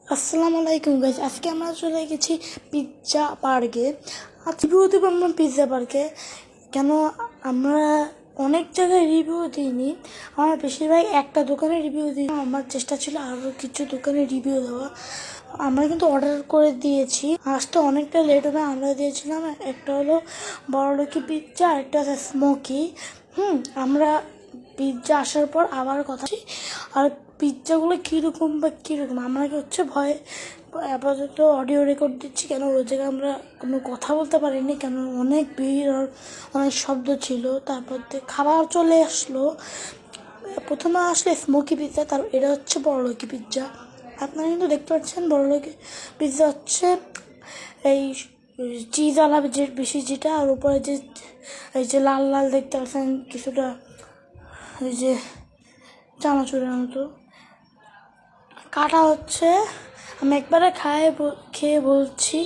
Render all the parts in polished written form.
আসসালামু আলাইকুম গাইজ, আজকে আমরা চলে গেছি পিৎজা পার্কে। আজ রিভিউ দেবো আমরা পিৎজা পার্কে। কেন আমরা অনেক জায়গায় রিভিউ দিইনি, আমরা বেশিরভাগ একটা দোকানে রিভিউ দিই। আমার চেষ্টা ছিল আরও কিছু দোকানে রিভিউ দেওয়া। আমরা কিন্তু অর্ডার করে দিয়েছি, আসতে অনেকটা লেট হবে। আমরা দিয়েছিলাম একটা হলো বড়লোকি পিৎজা, আর একটা হচ্ছে স্মোকি। আমরা পিৎজা আসার পর আবার কথা। আর পিৎজাগুলো কীরকম আমরা হচ্ছে ভয় আপাতত অডিও রেকর্ড দিচ্ছি, কেন ওই জায়গায় আমরা কোনো কথা বলতে পারিনি, কেন অনেক ভিড় আর অনেক শব্দ ছিল। তারপর খাবার চলে আসলো। প্রথমে আসলে স্মোকি পিৎজা, তার এটা হচ্ছে বড়লোকি পিৎজা। আপনারা কিন্তু দেখতে পাচ্ছেন বড়লোকি পিৎজা হচ্ছে এই চিজ আলা যে বেশি যেটা, আর উপরে যে এই যে লাল লাল দেখতে পাচ্ছেন কিছুটা, এই যে চানাচুরের মতো কাটা হচ্ছে। আমি একবারে খেয়ে বলছি,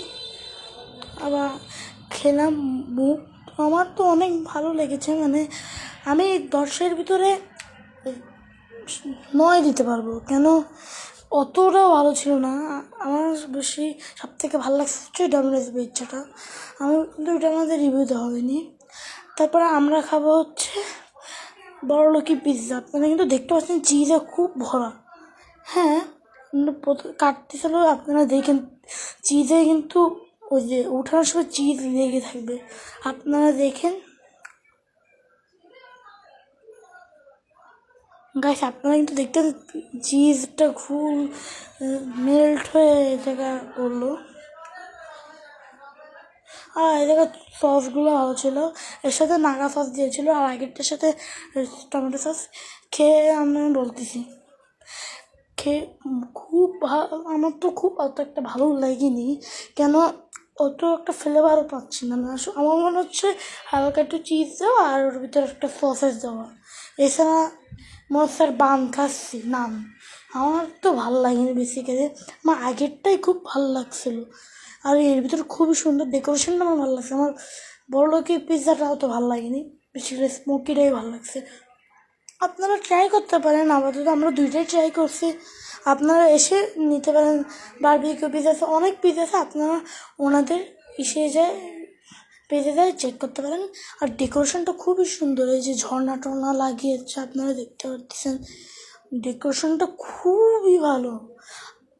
আবার খেলাম মুখ, আমার তো অনেক ভালো লেগেছে। মানে আমি 10-এর ভিতরে 9 দিতে পারবো, কেন অতটাও ভালো ছিল না। আমার বেশি সবথেকে ভালো লাগছে হচ্ছে ডমিনোজ পিৎজাটা। আমি কিন্তু ওটা আমাদের রিভিউ দেওয়া হয়নি। তারপরে আমরা খাবো হচ্ছে বড়লোকি পিৎজা। আপনারা কিন্তু দেখতে পাচ্ছেন চিজে খুব ভরা। হ্যাঁ, কাটতেছিল, আপনারা দেখেন চিজে কিন্তু ওই যে উঠানোর সময় চিজ লেগে থাকবে, আপনারা দেখেন গাইস। আপনারা কিন্তু দেখতেন চিজটা খুব মেল্ট হয়ে জায়গা করলো। আর এই জায়গায় সসগুলো ভালো ছিল, এর সাথে নাগা সস দিয়েছিল, আর আগেরটার সাথে টমেটো সস। খেয়ে আমি বলতেছি খেয়ে খুব ভালো। আমার তো খুব অত একটা ভালো লাগেনি, কেন অত একটা ফ্লেভারও পাচ্ছি না। আমার মনে হচ্ছে হালকা একটু চিজ দেওয়া আর ওর ভিতরে একটা সসেস দেওয়া, এছাড়া মনে হচ্ছে বান খাচ্ছি নাম। আমার তো ভালো লাগেনি বেসিক্যালি, আমার আগেরটাই খুব ভালো লাগছিলো। আর এর ভিতরে খুবই সুন্দর ডেকোরেশনটা আমার ভালো লাগছে। আমার বড়লোকি পিৎজাটাও তো ভালো লাগেনি, বেসিক্যালি স্মোকিটাই ভালো লাগছে। আপনারা ট্রাই করতে পারেন, আপাতত আমরা দুইটাই ট্রাই করছি। আপনারা এসে নিতে পারেন। বারবিকিউ পিৎজা আছে, অনেক পিৎজা আছে, আপনারা ওনাদের এসে যায় পেজে যায় চেক করতে পারেন। আর ডেকোরেশনটা খুবই সুন্দর, এই যে ঝর্ণা টর্না লাগিয়েছে আপনারা দেখতে পাচ্ছেন, ডেকোরেশনটা খুবই ভালো।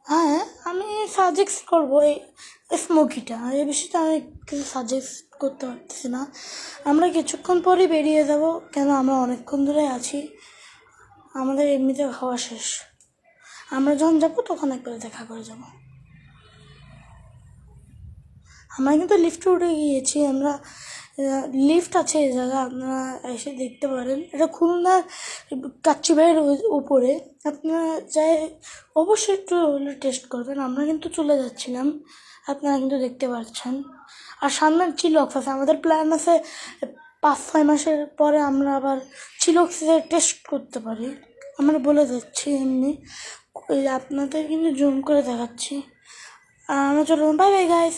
হ্যাঁ, আমি সাজেস্ট করবো এই স্মোকিটা, এই বিষয়টা আমি কিছু সাজেস্ট করতে পারতেছি না। আমরা কিছুক্ষণ পরই বেরিয়ে যাব, কেন আমরা অনেকক্ষণ ধরে আছি, আমাদের এমনিতে খাওয়া শেষ। আমরা যখন যাবো তখন একবারে দেখা করে যাব। আমরা কিন্তু লিফটে উঠে গিয়েছি। আমরা লিফট আছে এই জায়গা, আপনারা এসে দেখতে পারেন। এটা খুলনার কাচ্চিবাড়ির উপরে। আপনারা চাই অবশ্যই একটু হলে টেস্ট করবেন। আমরা কিন্তু চলে যাচ্ছিলাম, আপনারা কিন্তু দেখতে পাচ্ছেন। আর সামনে চিলক্স আছে, আমাদের প্ল্যান আছে 5-6 মাসের পরে আমরা আবার চিলক্সের টেস্ট করতে পারি। আমরা বলে যাচ্ছি এমনি, আপনাদের কিন্তু জুম করে দেখাচ্ছি। আমরা চলুন, বাই বাই গাইস।